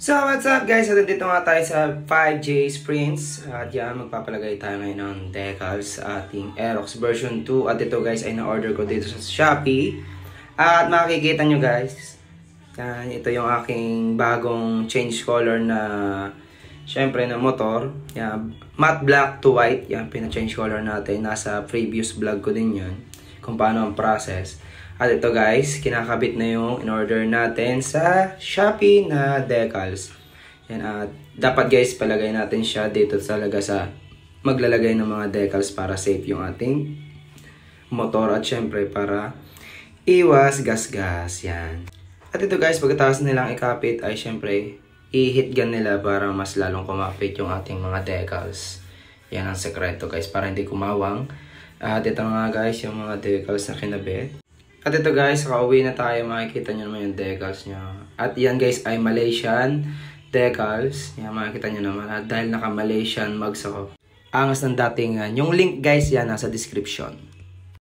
So, what's up guys? At dito nga tayo sa 5J Sprints. At yan, magpapalagay tayo ngayon ng decals sa ating Aerox version 2. At ito guys ay na-order ko dito sa Shopee. At makikita nyo guys, yan, ito yung aking bagong change color na, syempre na motor. Yan, matte black to white. Yan, pina-change color natin. Nasa previous vlog ko din yan, kung paano ang process. At ito guys, kinakabit na yung in-order natin sa Shopee na decals. Yan, at dapat guys, palagay natin siya dito talaga sa maglalagay ng mga decals para safe yung ating motor. At syempre para iwas gas-gas. Yan. At ito guys, pagkatapos nilang ikapit ay syempre i-hit gun nila para mas lalong kumapit yung ating mga decals. Yan ang sekreto guys, para hindi kumawang. At ito nga guys, yung mga decals na kinabit. At ito guys, nakauwi na tayo. Makikita nyo naman yung decals nyo. At yan guys ay Malaysian decals. Yan, makikita nyo naman. At dahil naka-Malaysian mags ako, angas ng datingan. Yung link guys yan nasa description.